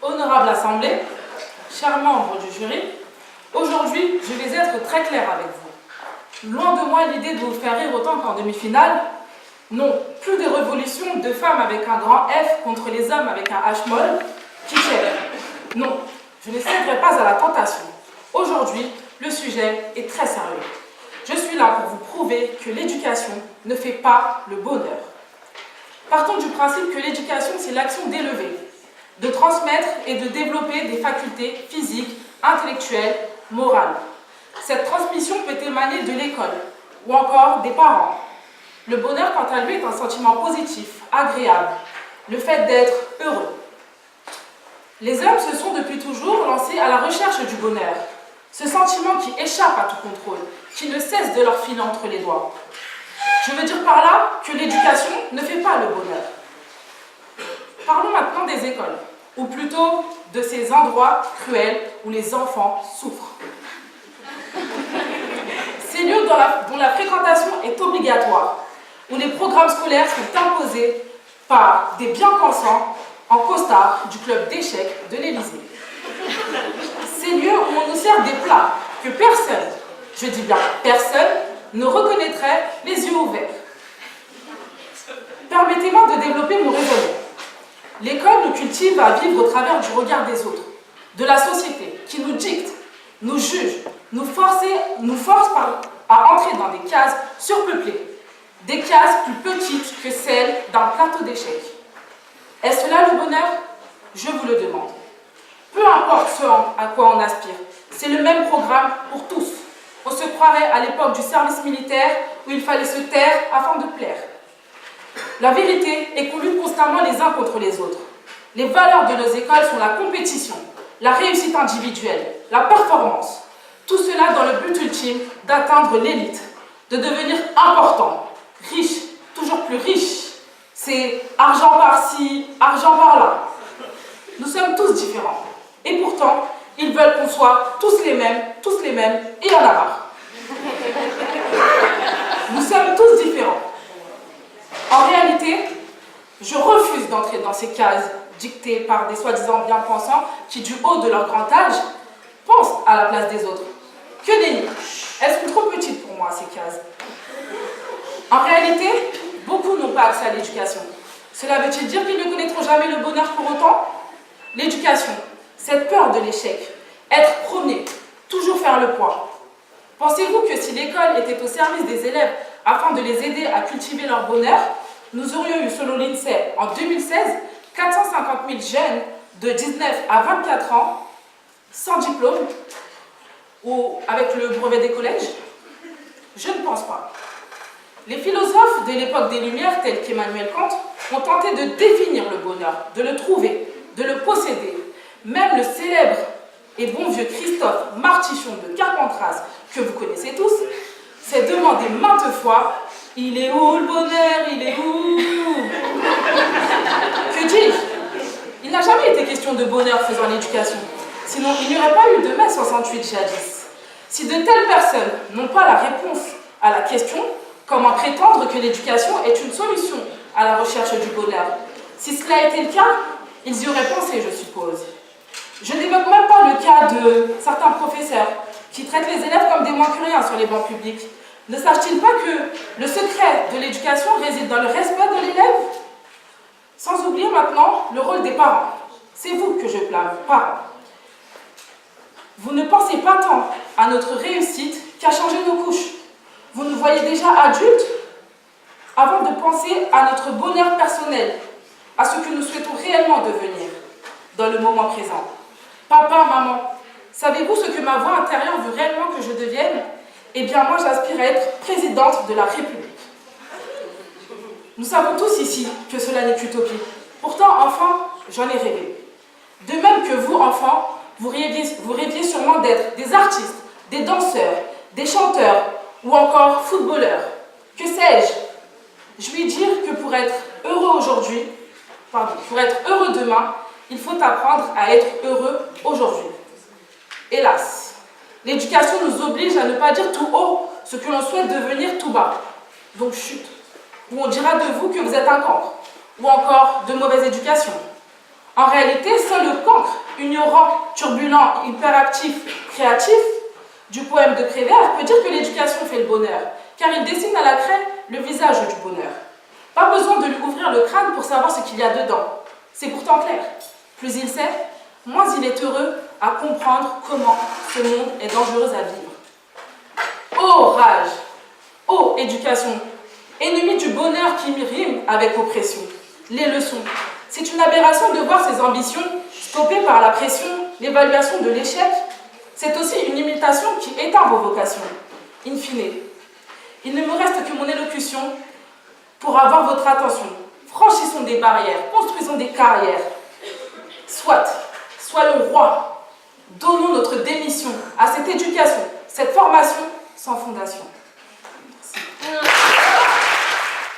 Honorable Assemblée, chers membres du jury, aujourd'hui, je vais être très claire avec vous. Loin de moi l'idée de vous faire rire autant qu'en demi-finale. Non, plus de révolution de femmes avec un grand F contre les hommes avec un H molle qui tiennent. Non, je ne céderai pas à la tentation. Aujourd'hui, le sujet est très sérieux. Je suis là pour vous prouver que l'éducation ne fait pas le bonheur. Partons du principe que l'éducation, c'est l'action d'élever, de transmettre et de développer des facultés physiques, intellectuelles, morales. Cette transmission peut émaner de l'école ou encore des parents. Le bonheur, quant à lui, est un sentiment positif, agréable, le fait d'être heureux. Les hommes se sont depuis toujours lancés à la recherche du bonheur, ce sentiment qui échappe à tout contrôle, qui ne cesse de leur filer entre les doigts. Je veux dire par là que l'éducation ne fait pas le bonheur. Parlons maintenant des écoles, ou plutôt de ces endroits cruels où les enfants souffrent. Ces lieux dont la fréquentation est obligatoire, où les programmes scolaires sont imposés par des bien-pensants en costard du club d'échecs de l'Élysée. Ces lieux où on nous sert des plats que personne, je dis bien personne, ne reconnaîtrait les yeux ouverts. Permettez-moi de développer mon raisonnement. L'école nous cultive à vivre au travers du regard des autres, de la société, qui nous dicte, nous juge, nous force à entrer dans des cases surpeuplées, des cases plus petites que celles d'un plateau d'échecs. Est-ce là le bonheur? Je vous le demande. Peu importe ce à quoi on aspire, c'est le même programme pour tous. On se croirait à l'époque du service militaire où il fallait se taire afin de plaire. La vérité est qu'on lutte constamment les uns contre les autres. Les valeurs de nos écoles sont la compétition, la réussite individuelle, la performance. Tout cela dans le but ultime d'atteindre l'élite, de devenir important, riche, toujours plus riche. C'est argent par-ci, argent par-là. Nous sommes tous différents. Et pourtant, ils veulent qu'on soit tous les mêmes, et en a marre. Nous sommes tous différents. En réalité, je refuse d'entrer dans ces cases dictées par des soi-disant bien-pensants qui, du haut de leur grand âge, pensent à la place des autres. Que nenni! Elles sont trop petites pour moi, ces cases. En réalité, beaucoup n'ont pas accès à l'éducation. Cela veut-il dire qu'ils ne connaîtront jamais le bonheur pour autant? L'éducation, cette peur de l'échec, être premier, toujours faire le poids. Pensez-vous que si l'école était au service des élèves afin de les aider à cultiver leur bonheur, nous aurions eu, selon l'INSEE, en 2016, 450 000 jeunes de 19 à 24 ans sans diplôme ou avec le brevet des collèges? Je ne pense pas. Les philosophes de l'époque des Lumières, tels qu'Emmanuel Kant, ont tenté de définir le bonheur, de le trouver, de le posséder. Même le célèbre et bon vieux Christophe Martichon de Carpentras, que vous connaissez tous, s'est demandé maintes fois « Il est où le bonheur? Il est où ?» Que dis-je? Il n'a jamais été question de bonheur faisant l'éducation. Sinon, il n'y aurait pas eu de mai 68 jadis. Si de telles personnes n'ont pas la réponse à la question, comment prétendre que l'éducation est une solution à la recherche du bonheur? Si cela était le cas, ils y auraient pensé, je suppose. Je n'évoque même pas le cas de certains professeurs qui traitent les élèves comme des moins que rien sur les bancs publics. Ne savent-ils pas que le secret de l'éducation réside dans le respect de l'élève? Sans oublier maintenant le rôle des parents. C'est vous que je blâme, parents. Vous ne pensez pas tant à notre réussite qu'à changer nos couches. Vous nous voyez déjà adultes avant de penser à notre bonheur personnel, à ce que nous souhaitons réellement devenir dans le moment présent. Papa, maman, savez-vous ce que ma voix intérieure veut réellement que je devienne? Eh bien, moi, j'aspire à être présidente de la République. Nous savons tous ici que cela n'est qu'utopie. Pourtant, enfant, j'en ai rêvé. De même que vous, enfants, vous rêviez sûrement d'être des artistes, des danseurs, des chanteurs ou encore footballeurs. Que sais-je? Je lui dire que pour être heureux aujourd'hui, pour être heureux demain, il faut apprendre à être heureux aujourd'hui. Hélas, l'éducation nous oblige à ne pas dire tout haut ce que l'on souhaite devenir tout bas. Donc chut, où on dira de vous que vous êtes un cancre, ou encore de mauvaise éducation. En réalité, seul le cancre, ignorant, turbulent, hyperactif, créatif, du poème de Prévert peut dire que l'éducation fait le bonheur, car il dessine à la craie le visage du bonheur. Pas besoin de lui ouvrir le crâne pour savoir ce qu'il y a dedans. C'est pourtant clair. Plus il sait, moins il est heureux à comprendre comment ce monde est dangereux à vivre. Ô rage, ô éducation, ennemi du bonheur qui rime avec oppression. Les leçons. C'est une aberration de voir ses ambitions stoppées par la pression, l'évaluation de l'échec. C'est aussi une imitation qui éteint vos vocations. In fine, il ne me reste que mon élocution pour avoir votre attention. Franchissons des barrières, construisons des carrières. Soit, soyons rois, donnons notre démission à cette éducation, cette formation sans fondation. Merci.